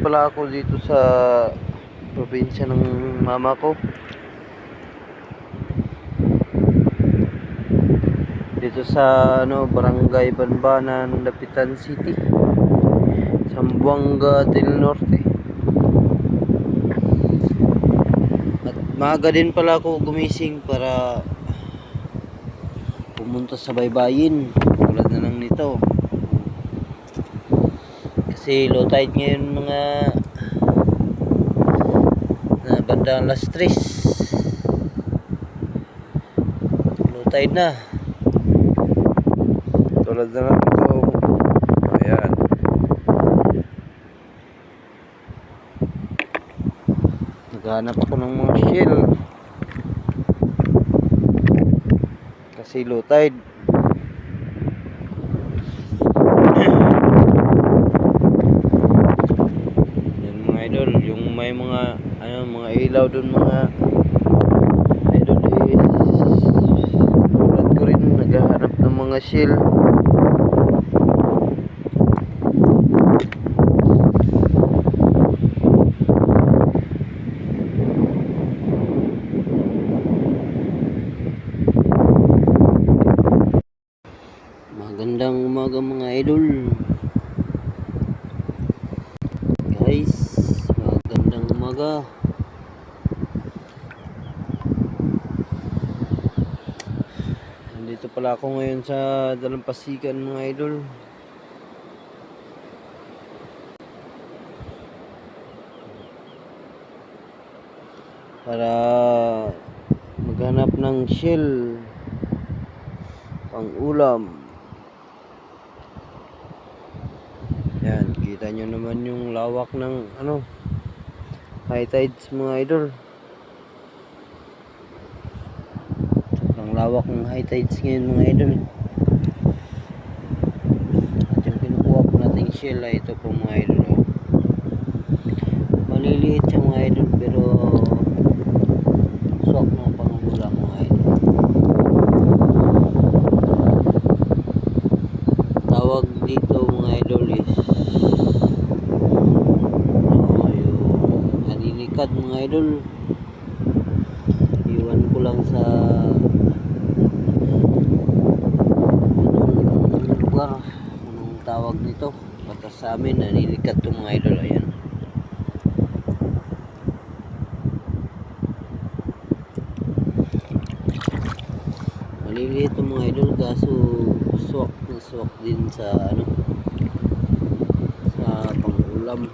pala ako dito sa probinsya ng mama ko. Dito sa Barangay Banbanan, Dapitan City, Zamboanga del Norte. At maaga din pala ako gumising para pumunta sa baybayin tulad na lang nito. Kasi low tide ngayon mga na bandang alas 3. Low tide na. Tulad na lang ito. Ayan. Naghanap ako ng mga shell. Kasi low tide. Yung may mga mga ilaw doon mga idol tulad ko rin naghahanap ng mga shell. Magandang umaga mga idol guys, magandang umaga. Nandito pala ako ngayon sa Dalampasigan mga idol. Para maghanap ng shell pang ulam. Yan, kita nyo naman yung lawak ng high tides mga idol. Ang lawak ng high tides ngayon mga idol. At yung kinukuha po nating shell ay ito po mga idol. Maliliit siya mga idol pero swak ng pangulam mga idol. Tawag dito mga idol is yung aninikat mga idol. Iwan ko lang sa lugar anong tawag nito. Basta sa amin aninikat to mga idol. Ayan. Maliliit to mga idol kaso swak na swak din sa sa pangulam.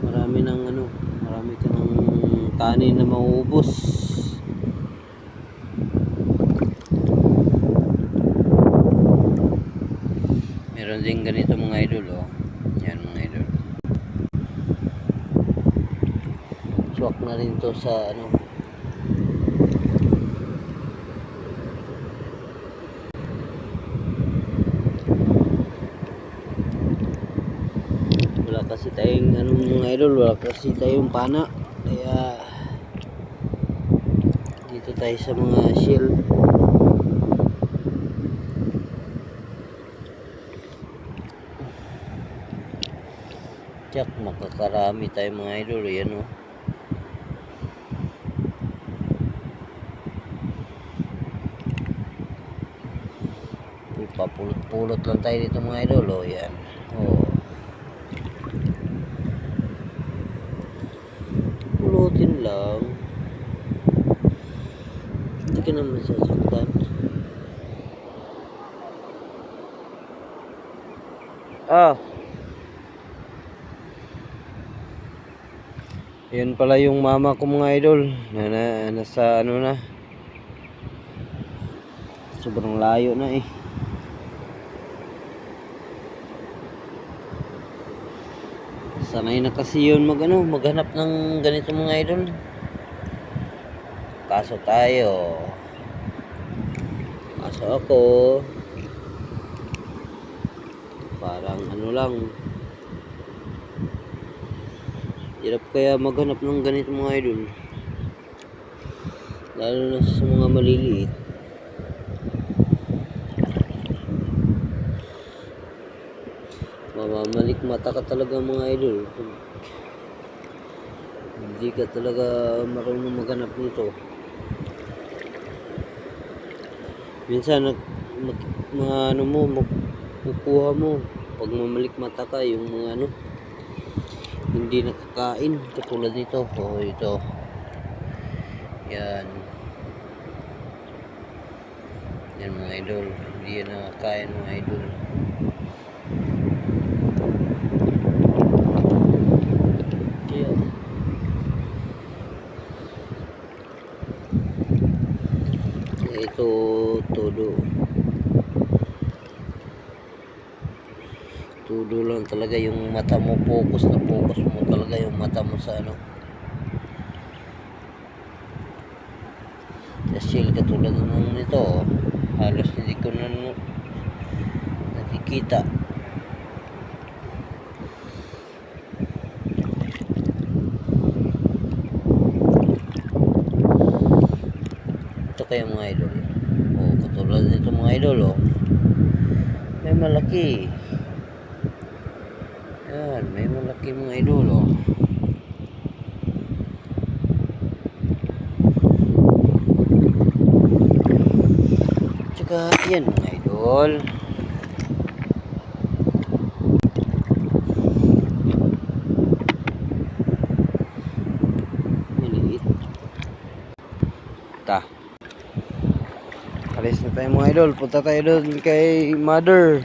Marami ka ng kanin na mauubos. Meron din ganito mga idol yan mga idol. Swak na rin to sa wala kasi tayong mga idol, wala kasi tayong pana, kaya dito tayo sa mga shell. Tiyak makakarami tayo mga idol. Yan papulot-pulot lang tayo dito mga idol. Yan pulutin lang, hindi ka naman sasaktan. Yan pala yung mama ko mga idol na nasa na sobrang layo na sanay na kasi yun maghanap ng ganito mga idol. Kaso ako parang lang, hirap kaya maghanap ng ganito mga idol, lalo na sa mga maliliit. Malikmata ka talaga mga idol. Hindi ka talaga marunong maghanap nito. Minsan mga ano mo, makukuha mo pag mamalikmata ka yung mga ano hindi nakakain katulad nito. Oh, ito. Yan. Yan mga idol. Hindi yan nakakain mga idol. Yan. Ito todo lang talaga yung mata mo, focus mo talaga yung mata mo sa ano sa shell katulad nung nito. Halos hindi ko na nakikita. Ito kayo mga idol. Oh, katulad nito mga idol, oh. May malaki. Yan, may malaki mga idol, oh. Tsaka yan mga idol. Maliit. Alis na tayo mga idol. Punta tayo doon kay mother.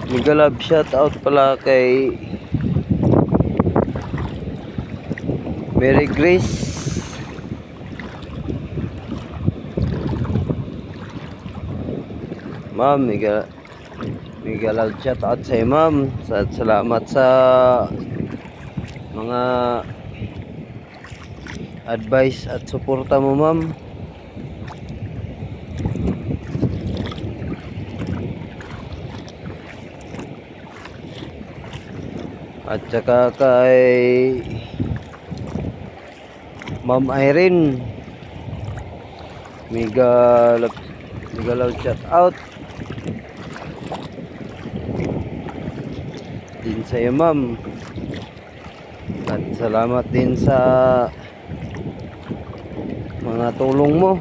Mega love shout out pala kay Mary Grace. Ma'am, mega love shout out sa ma'am. Salamat sa mga advice at suporta mo ma'am. At saka kay Ma'am Irene, mega love shout out din sa iyo ma'am. At salamat din sa mga tulong mo.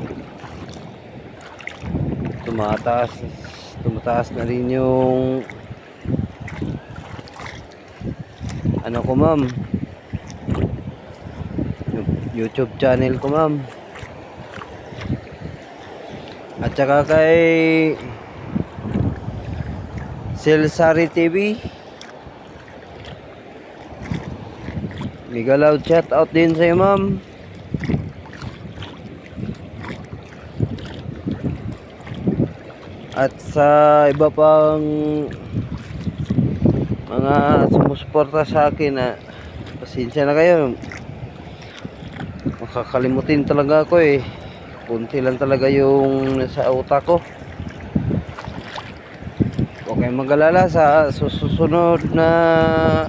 Tumataas na rin yung ano ko ma'am, YouTube channel ko ma'am. At saka kay Selsari TV, mega loud shout out din sa iyo ma'am. At sa iba pang mga sumusuporta sa akin, na pasensya na kayo, makakalimutin talaga ako eh. Kunti lang talaga yung nasa utak ko. Huwag kayong mag-alala sa susunod na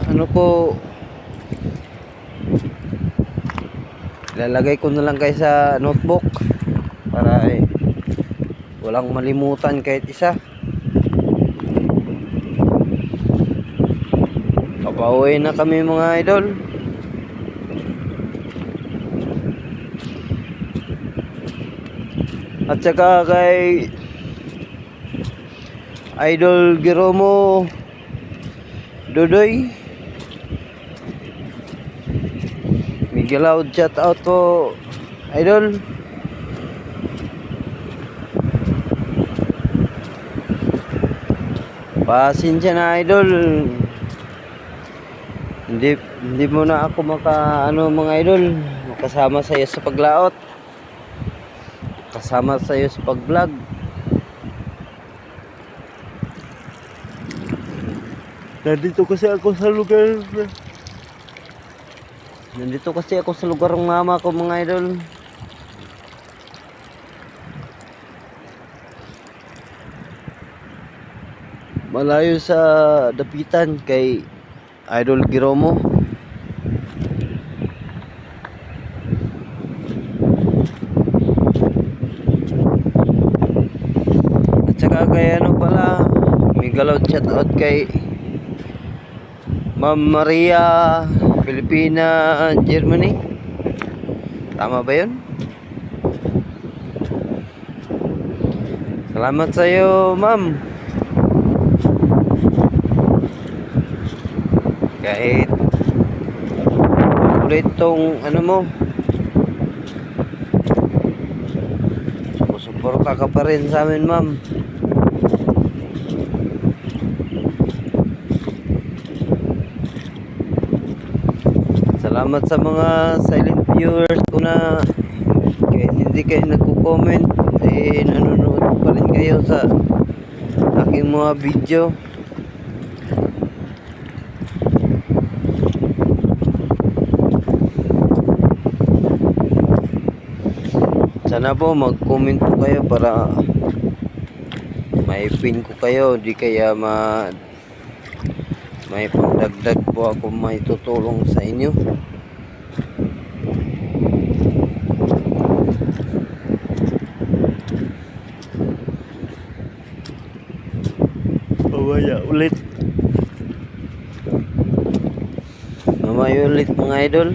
ano ko, ilalagay ko na lang kayo sa notebook para walang malimutan kahit isa. Papauwi na kami mga idol. At saka kay Idol Giromo Dudoy, mega loud shout out po idol. Pasensya na idol, hindi mo na ako mga idol makasama sa iyo sa paglaot makasama sa iyo sa pag-vlog. Nandito kasi ako sa lugar ng mama ko, mga idol. Malayo sa dapitan kay Idol Giromo. At saka kay ano pala, may galaw chat out kay Ma'am Maria Filipina Germany. Tama ba yun? Salamat sa iyo, ma'am. Kahit ulit tong ano mo, suporta ka pa rin sa amin, ma'am. Salamat sa mga silent viewers ko na kahit hindi kayo nagko-comment, eh nanonood pa rin kayo sa aking mga video. Sana po mag-comment po kayo para may pin ko kayo, di kaya may pagdagdag po ako may tutulong sa inyo. Mamaya ulit mga idol.